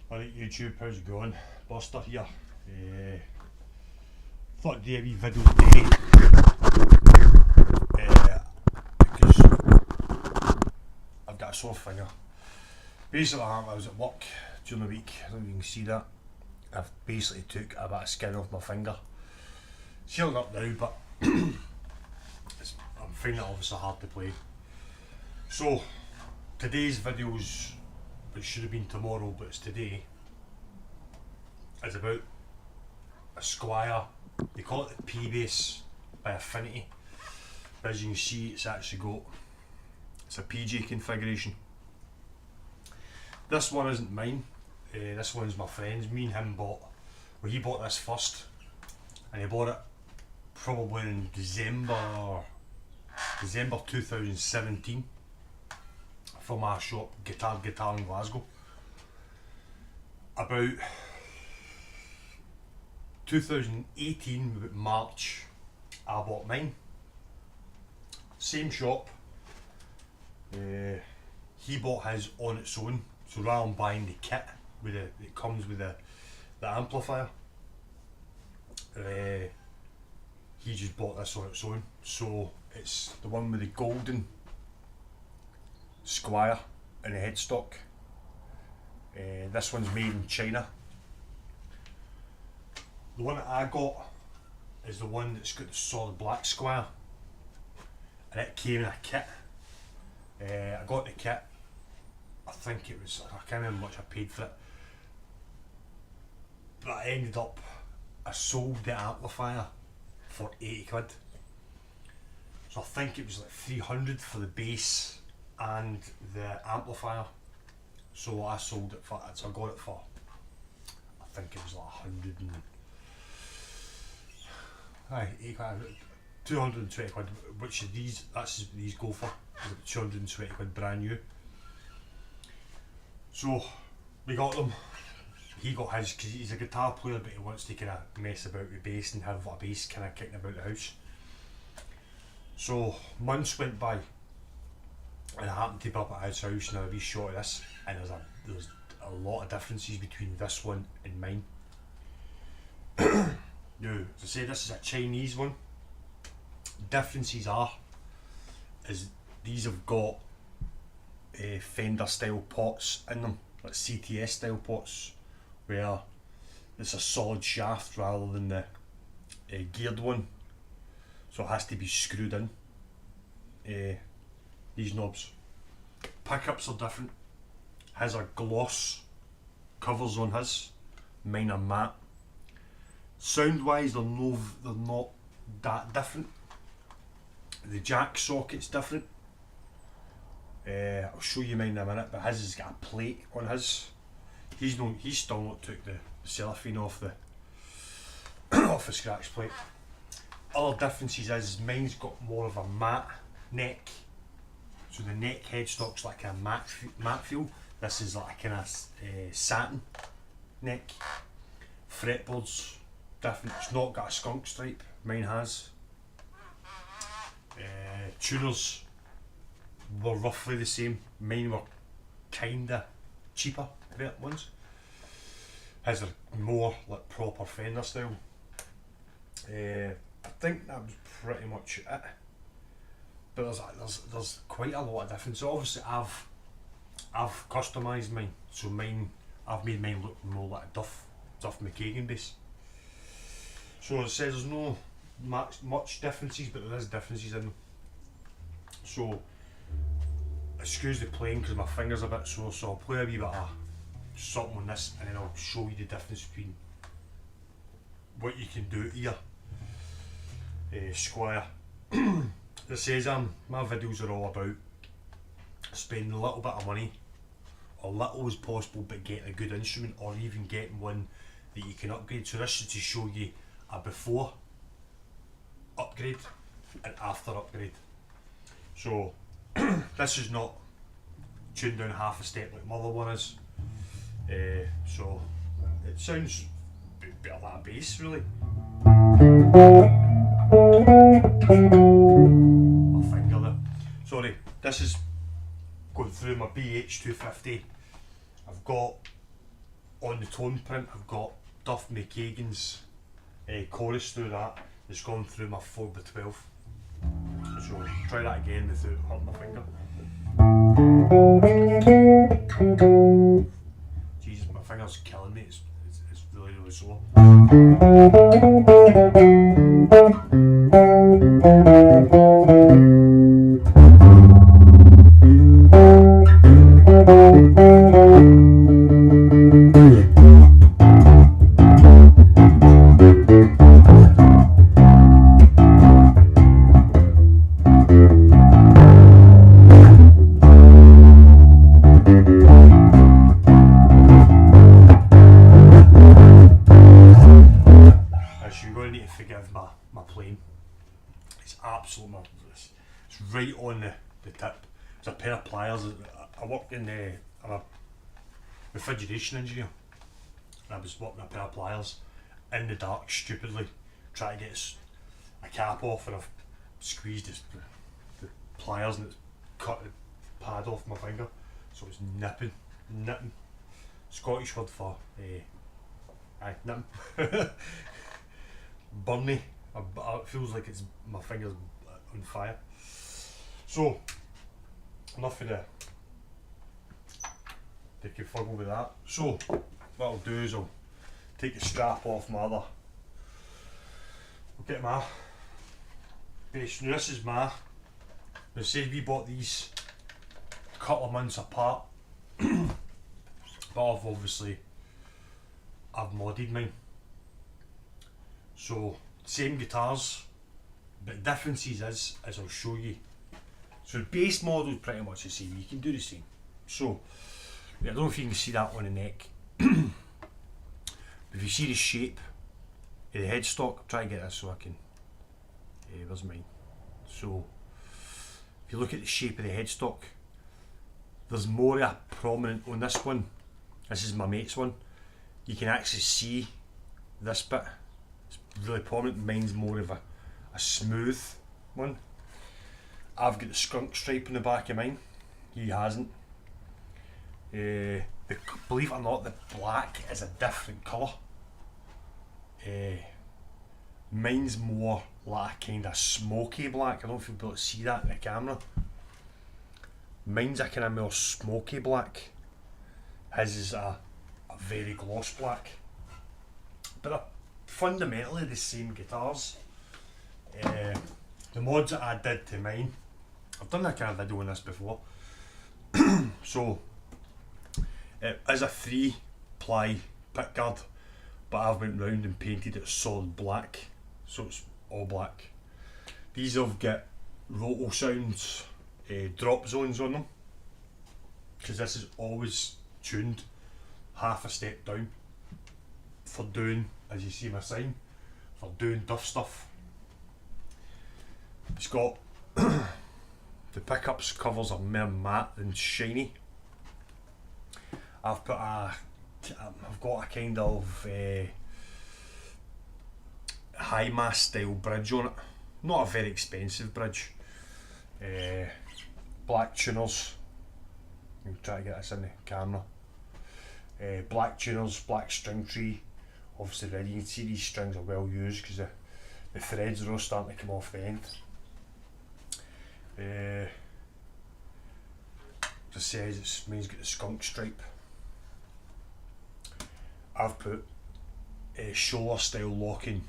Alright YouTube, how's it going? Buster here. Thought I'd do a wee video today because I've got a sore finger. Basically I was at work during the week, I don't know if you can see that. I've basically took a bit of skin off my finger. It's healing up now, but I'm finding it obviously hard to play. So today's videos, it should have been tomorrow but it's today, is about a squier. They call it the pbass by Affinity, but as you can see it's actually got, it's a PJ configuration. This one isn't mine, this one's my friend's. Me and him bought, well he bought this first and he bought it probably in December 2017 from our shop Guitar in Glasgow. About 2018, about March, I bought mine. Same shop. He bought his on its own, so rather than buying the kit with it comes with the amplifier, he just bought this on its own. So it's the one with the golden squier and the headstock. This one's made in China. The one that I got is the one that's got the solid black squire, and it came in a kit. I got the kit, I think it was, I can't remember how much I paid for it, but I sold the amplifier for 80 quid. So I think it was like 300 for the bass and the amplifier. So I sold it for, so I got it for, I think it was like 100 and, 220 quid, which is these, these go for 220 quid brand new. So we got them. He got his because he's a guitar player, but he wants to kind of mess about with bass and have a bass kind of kicking about the house. So months went by and I happened to be up at his house and I had a wee shot of this, and there's a lot of differences between this one and mine. Now, as I say, this is a Chinese one. Differences is these have got Fender style pots in them, like CTS style pots, where it's a solid shaft rather than the geared one, so it has to be screwed in. These knobs. Pickups are different. His are gloss covers on his, mine are matte. Sound wise they're not that different. The jack socket's different. I'll show you mine in a minute, but his has got a plate on his. He's still not took the cellophane off the off the scratch plate. Other differences is mine's got more of a matte neck, so the neck headstock's like a matte feel. This is like a kind of satin neck. Fretboard's different, it's not got a skunk stripe, mine has. Tuners were roughly the same, mine were kinda cheaper ones. His are more like proper Fender style. I think that was pretty much it, but there's quite a lot of difference. So obviously I've customised mine, so I've made mine look more like a Duff McKagan bass. So it says there's no much differences, but there is differences in them. So excuse the playing because my finger's a bit sore, so I'll play a wee bit of something on this and then I'll show you the difference between what you can do here. Squier. It says my videos are all about spending a little bit of money, or little as possible, but getting a good instrument, or even getting one that you can upgrade. So this is to show you a before upgrade and after upgrade. So this is not tuned down half a step like my other one is. So it sounds a bit of that bass really. I'll finger that. Sorry, this is going through my BH250. I've got on the tone print I've got Duff McKagan's chorus through that. It's gone through my 4x12. So try that again without hurting my finger. Jesus, my finger's killing me, it's really really sore. You're going to need to forgive my playing. It's absolutely marvellous. It's right on the tip. It's a pair of pliers. I work in I'm a refrigeration engineer, and I was working a pair of pliers in the dark stupidly, trying to get a cap off, and I've squeezed the pliers and it's cut the pad off my finger, so it's nipping. Scottish word for nipping. Burny. It feels like it's my fingers on fire. So enough of the kerfuffle with that. So what I'll do is I'll take the strap off my other. I'll get my bass. Now this is my. Now say we bought these a couple of months apart, but I've modded mine. So same guitars, but the differences is, as I'll show you. So the base model is pretty much the same. You can do the same. So I don't know if you can see that on the neck. But if you see the shape of the headstock, I'll try to get this so I can. Where's mine? So if you look at the shape of the headstock, there's more of a prominent on this one. This is my mate's one. You can actually see this bit. It's really prominent. Mine's more of a smooth one. I've got the skunk stripe on the back of mine. He hasn't. Believe it or not, the black is a different colour. Mine's more like a kind of smoky black. I don't know if you'll be able to see that in the camera. Mine's a kind of more smoky black. His is a very gloss black. But they're fundamentally the same guitars. The mods that I did to mine, I've done that kind of video on this before. So it is a 3-ply pickguard, but I've went round and painted it solid black, so it's all black. These have got roto sounds, drop zones on them, because this is always tuned half a step down for doing, as you see my sign, for doing duff stuff. It's got the pickups covers are more matte than shiny. I've got a kind of high mass style bridge on it. Not a very expensive bridge. Black tuners. I'll try to get this in the camera. Black tuners, black string tree. Obviously red. You can see these strings are well used because the threads are all starting to come off the end. Just says mine's got the skunk stripe. I've put shoulder style locking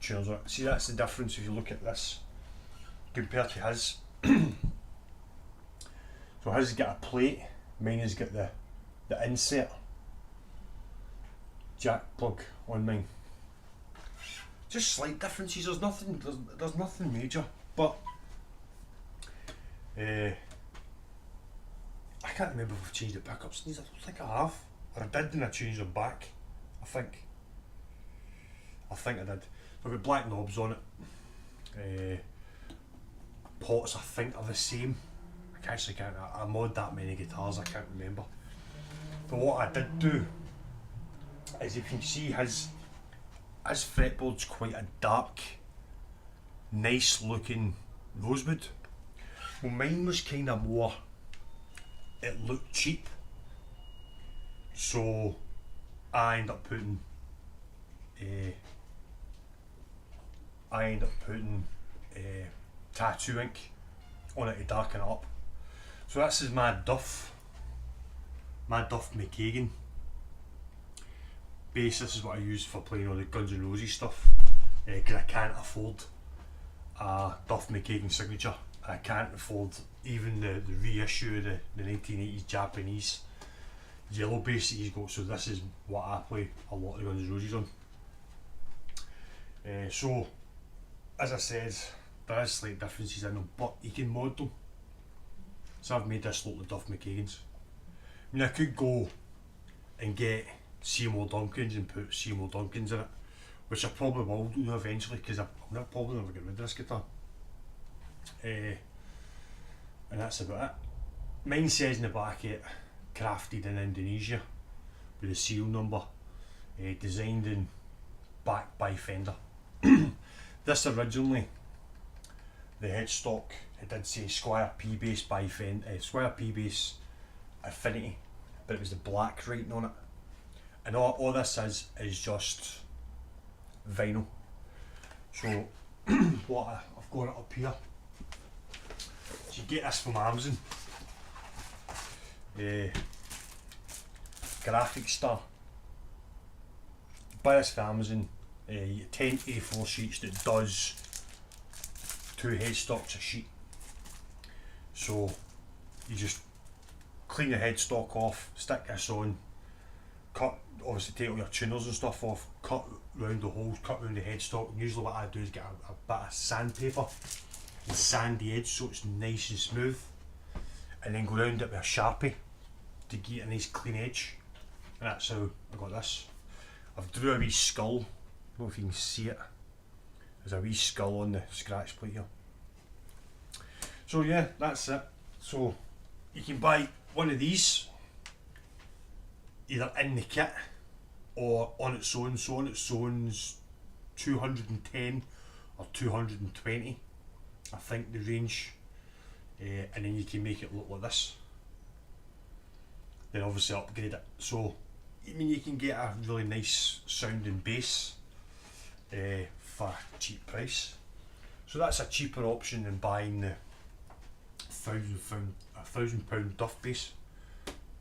tuners on it. See, that's the difference if you look at this compared to his. So his has got a plate, mine has got the insert jack plug on mine. Just slight differences, there's nothing major, but I can't remember if I've changed the pickups. I don't think I have. Or I did and I changed them back. I think I did. I've got black knobs on it. Pots I think are the same. I mod that many guitars, I can't remember. But what I did do is, you can see his fretboard's quite a dark, nice looking rosewood. Well, mine was kind of more, it looked cheap. So I end up putting tattoo ink on it to darken it up. So this is my Duff McKagan bass. This is what I use for playing all the Guns N' Roses stuff, because I can't afford a Duff McKagan signature. I can't afford even the reissue of the 1980s Japanese yellow bass that he's got, so this is what I play a lot of the Guns N' Roses on. So as I said, there is slight differences in them, but you can mod them. So I've made this look like Duff McKagan's. I mean, I could go and get Seymour Duncans and put Seymour Duncans in it, which I probably will do eventually, because I'm probably never get rid of this guitar. And that's about it. Mine says in the back it, crafted in Indonesia, with a seal number, designed and backed by Fender. This originally, the headstock, it did say Squier pbass by Fender, Squier pbass Affinity, but it was the black writing on it. And all this is just vinyl. So what I've got it up here. So you get this from Amazon. Graphic Star. Buy this from Amazon. You get 10 A4 sheets that does 2 headstocks a sheet. So you just clean the headstock off, stick this on, cut, obviously take all your tuners and stuff off, cut round the holes, cut round the headstock. And usually what I do is get a bit of sandpaper and sand the edge so it's nice and smooth, and then go round it with a Sharpie to get a nice clean edge. And that's how I got this. I've drew a wee skull, I don't know if you can see it. There's a wee skull on the scratch plate here. So yeah, that's it. So you can buy one of these either in the kit or on its own. So on its own's 210 or 220, I think the range, and then you can make it look like this. Then obviously upgrade it. So I mean, you can get a really nice sounding bass for a cheap price. So that's a cheaper option than buying the £1,000 Duff bass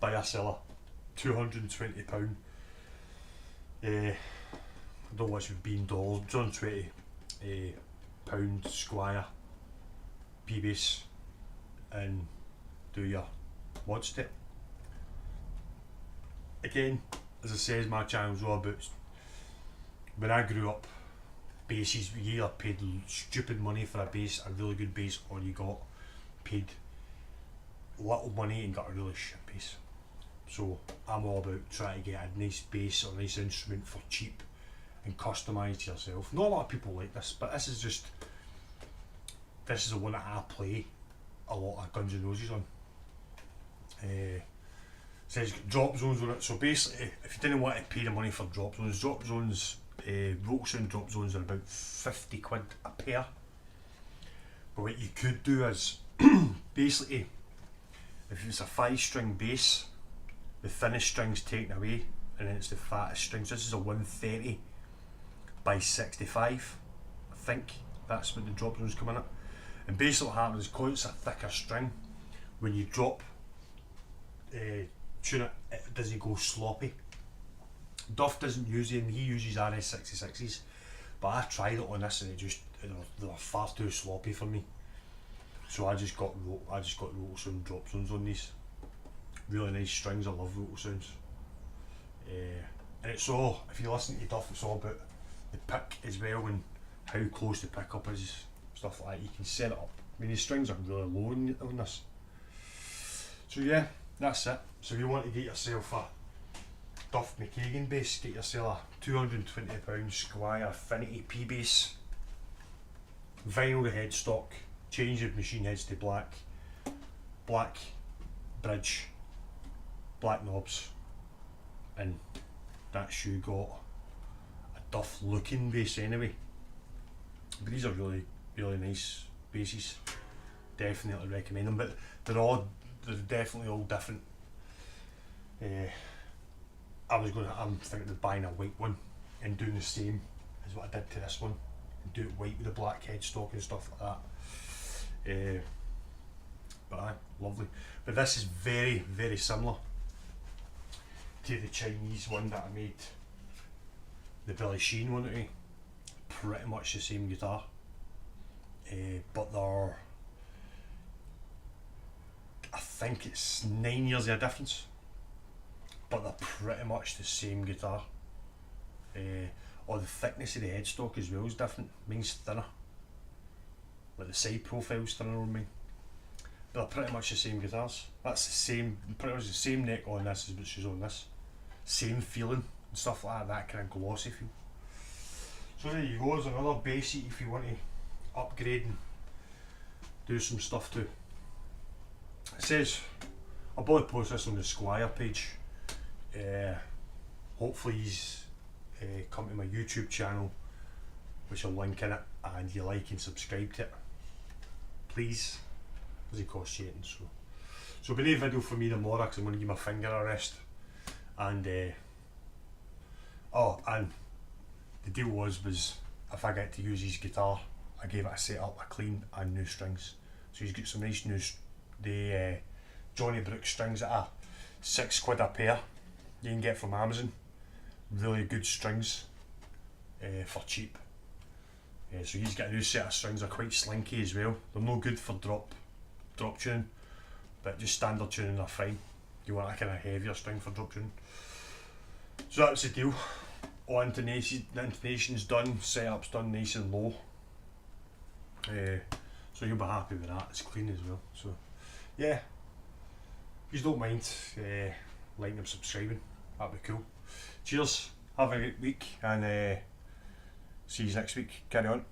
by a seller. £220. I don't know what it would be in dollars. £220 Squier pbass, and do your mod step. Again, as I said, my channel's all about, when I grew up, basses, you either paid stupid money for a bass, a really good bass, or you got paid little money and got a really shit bass. So I'm all about trying to get a nice bass or a nice instrument for cheap and customised to yourself. Not a lot of people like this, but this is the one that I play a lot of Guns N' Roses on. Says drop zones on it. So basically, if you didn't want to pay the money for drop zones, roll sound drop zones are about 50 quid a pair. But what you could do is, basically, if it's a 5-string bass, the thinnest string's taken away, and then it's the fattest strings. This is a 130 by 65, I think. That's what the drop zones come in at. And basically what happens is, because it's a thicker string, when you drop tune it doesn't go sloppy. Duff doesn't use them, he uses RS66s, but I tried it on this and they were far too sloppy for me. So I just got roll sound drop zones on these. Really nice strings, I love roll sounds. And it's all, if you listen to Duff, it's all about the pick as well and how close the pickup is, stuff like that. You can set it up. I mean, the strings are really low on this. So yeah, that's it. So if you want to get yourself a Duff McKagan bass, get yourself a £220 Squier Affinity P-bass, vinyl the headstock, change the machine heads to black bridge, black knobs, and that's you got a Duff looking bass anyway. But these are really, really nice basses. Definitely recommend them, but they're definitely all different. I'm thinking of buying a white one and doing the same as what I did to this one, and do it white with the black headstock and stuff like that. But aye, lovely. But this is very, very similar to the Chinese one that I made, the Billy Sheen one today. Pretty much the same guitar, but they're, I think it's 9 years of a difference, but they're pretty much the same guitar. Or the thickness of the headstock as well is different. Mine's thinner, like the side profile's thinner on mine, but they're pretty much the same guitars. That's the same, pretty much the same neck on this as which is on this. Same feeling and stuff like that kind of glossy feel. So there you go, there's another bassy if you want to upgrade and do some stuff too. It says, I'll probably post this on the Squier page. Hopefully he's come to my YouTube channel, which I'll link in it, and you like and subscribe to it, please, because it costs you anything. So it'll be a video for me tomorrow because I'm going to give my finger a rest. And oh, and the deal was if I get to use his guitar, I gave it a set up, a clean and new strings. So he's got some nice new Johnny Brooks strings that are £6 a pair you can get from Amazon. Really good strings for cheap. So he's got a new set of strings. They're quite slinky as well. They're no good for drop tuning, but just standard tuning are fine. You want a kind of heavier string for drop tuning. So that's the deal. All the intonation's done, setup's done nice and low. So you'll be happy with that. It's clean as well. So yeah, if you don't mind liking and subscribing, that'd be cool. Cheers, have a great week, and see you next week. Carry on.